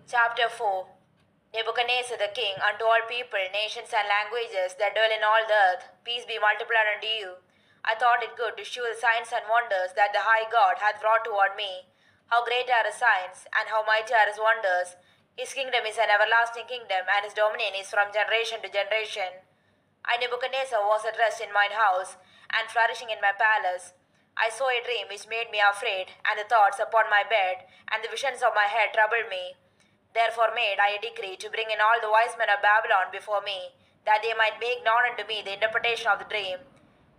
Chapter 4. Nebuchadnezzar the king, unto all people, nations, and languages that dwell in all the earth, peace be multiplied unto you. I thought it good to shew the signs and wonders that the high God hath wrought toward me. How great are his signs, and how mighty are his wonders! His kingdom is an everlasting kingdom, and his dominion is from generation to generation. I, Nebuchadnezzar, was at rest in mine house, and flourishing in my palace. I saw a dream which made me afraid, and the thoughts upon my bed, and the visions of my head troubled me. Therefore made I a decree to bring in all the wise men of Babylon before me, that they might make known unto me the interpretation of the dream.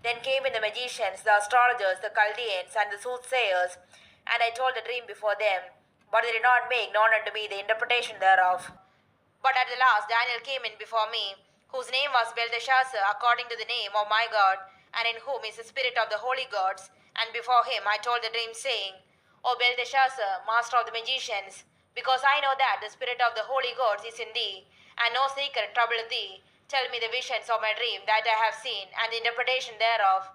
Then came in the magicians, the astrologers, the Chaldeans, and the soothsayers, and I told the dream before them, but they did not make known unto me the interpretation thereof. But at the last Daniel came in before me, whose name was Belteshazzar, according to the name of my God, and in whom is the spirit of the holy gods. And before him I told the dream, saying, O Belteshazzar, master of the magicians, because I know that the spirit of the holy gods is in thee, and no secret troubleth thee, tell me the visions of my dream that I have seen, and the interpretation thereof.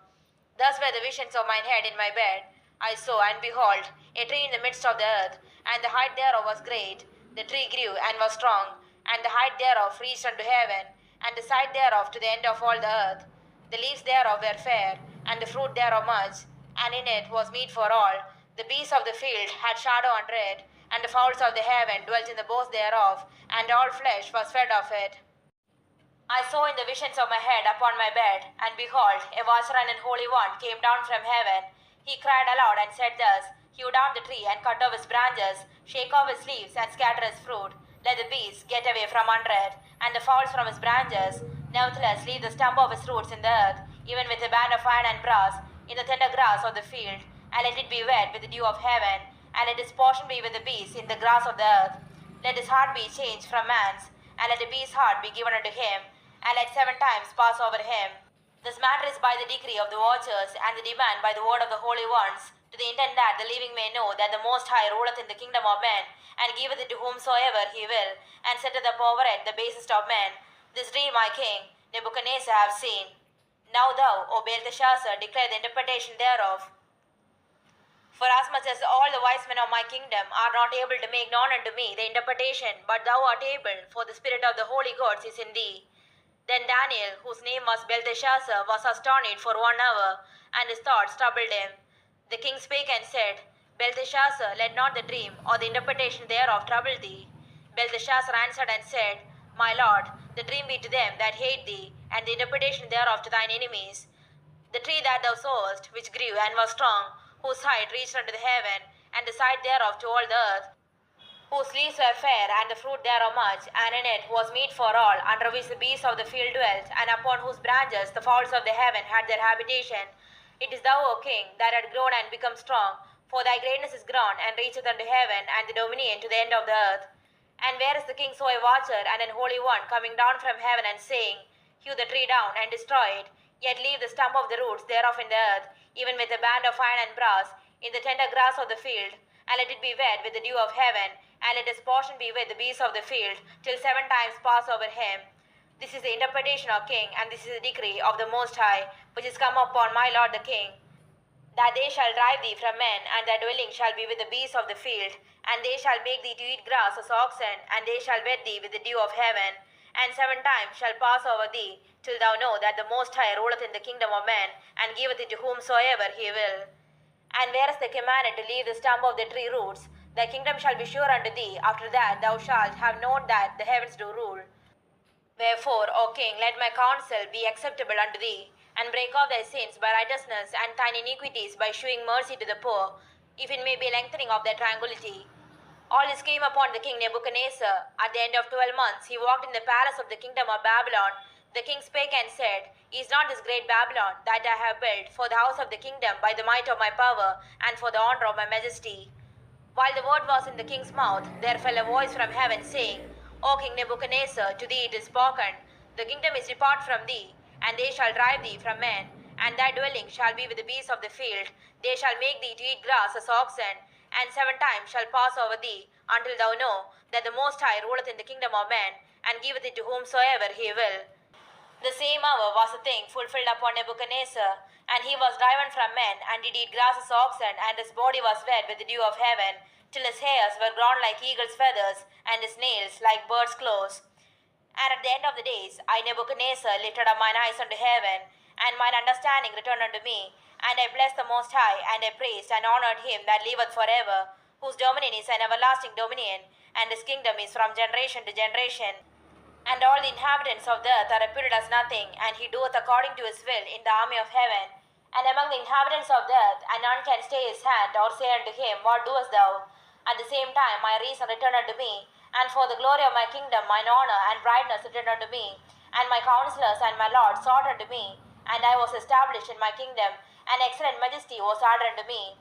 Thus were the visions of mine head in my bed. I saw, and behold, a tree in the midst of the earth, and the height thereof was great. The tree grew and was strong, and the height thereof reached unto heaven, and the side thereof to the end of all the earth. The leaves thereof were fair, and the fruit thereof much, and in it was meat for all. The beasts of the field had shadow and red, and the fowls of the heaven dwelt in the boughs thereof, and all flesh was fed of it. I saw in the visions of my head upon my bed, and behold, a watcher and an holy one came down from heaven. He cried aloud and said thus, Hew down the tree, and cut off its branches, shake off its leaves, and scatter its fruit. Let the beasts get away from under it, and the fowls from its branches. Nevertheless, leave the stump of its roots in the earth, even with a band of iron and brass, in the tender grass of the field, and let it be wet with the dew of heaven, and let its portion be with the beasts in the grass of the earth. Let his heart be changed from man's, and let the beast's heart be given unto him, and let 7 times pass over him. This matter is by the decree of the watchers, and the demand by the word of the holy ones, to the intent that the living may know that the Most High ruleth in the kingdom of men, and giveth it to whomsoever he will, and setteth up over it the basest of men. This dream I, King Nebuchadnezzar, have seen. Now thou, O Belteshazzar, declare the interpretation thereof. Forasmuch as all the wise men of my kingdom are not able to make known unto me the interpretation, but thou art able, for the spirit of the holy gods is in thee. Then Daniel, whose name was Belteshazzar, was astonished for 1 hour, and his thoughts troubled him. The king spake and said, Belteshazzar, let not the dream or the interpretation thereof trouble thee. Belteshazzar answered and said, My lord, the dream be to them that hate thee, and the interpretation thereof to thine enemies. The tree that thou sawest, which grew and was strong, whose height reached unto the heaven, and the side thereof to all the earth, whose leaves were fair, and the fruit thereof much, and in it was meat for all, under which the beasts of the field dwelt, and upon whose branches the fowls of the heaven had their habitation. It is thou, O king, that art grown and become strong, for thy greatness is grown, and reacheth unto heaven, and the dominion to the end of the earth. And whereas the king saw a watcher and an holy one coming down from heaven, and saying, Hew the tree down, and destroy it, yet leave the stump of the roots thereof in the earth, even with a band of iron and brass, in the tender grass of the field, and let it be wet with the dew of heaven, and let his portion be with the beasts of the field, till 7 times pass over him. This is the interpretation of king, and this is the decree of the Most High, which is come upon my lord the king, that they shall drive thee from men, and thy dwelling shall be with the beasts of the field, and they shall make thee to eat grass as oxen, and they shall wet thee with the dew of heaven, and 7 times shall pass over thee, till thou know that the Most High ruleth in the kingdom of men, and giveth it to whomsoever he will. And whereas they commanded to leave the stump of the tree roots, thy kingdom shall be sure unto thee. After that thou shalt have known that the heavens do rule. Wherefore, O king, let my counsel be acceptable unto thee, and break off thy sins by righteousness, and thine iniquities by shewing mercy to the poor, if it may be lengthening of their tranquillity. All this came upon the king Nebuchadnezzar. At the end of 12 months he walked in the palace of the kingdom of Babylon. The king spake and said, Is not this great Babylon that I have built for the house of the kingdom by the might of my power, and for the honor of my majesty? While the word was in the king's mouth, there fell a voice from heaven, saying, O king Nebuchadnezzar, to thee it is spoken, the kingdom is depart from thee, and they shall drive thee from men, and thy dwelling shall be with the beasts of the field. They shall make thee to eat grass as oxen, and 7 times shall pass over thee, until thou know that the Most High ruleth in the kingdom of men, and giveth it to whomsoever he will. The same hour was the thing fulfilled upon Nebuchadnezzar, and he was driven from men, and did eat grass as oxen, and his body was wet with the dew of heaven, till his hairs were ground like eagle's feathers, and his nails like bird's claws. And at the end of the days, I, Nebuchadnezzar, lifted up mine eyes unto heaven, and mine understanding returned unto me. And I blessed the Most High, and I praised and honored him that liveth forever, whose dominion is an everlasting dominion, and his kingdom is from generation to generation. And all the inhabitants of the earth are reputed as nothing, and he doeth according to his will in the army of heaven. And among the inhabitants of the earth, and none can stay his hand, or say unto him, What doest thou? At the same time my reason returned unto me, and for the glory of my kingdom mine honor and brightness returned unto me. And my counselors and my lords sought unto me, and I was established in my kingdom, and excellent majesty was added unto me.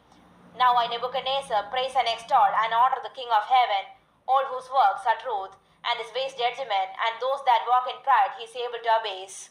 Now I, Nebuchadnezzar, praise and extol and honor the King of heaven, all whose works are truth, and his ways judgment, and those that walk in pride he is able to abase.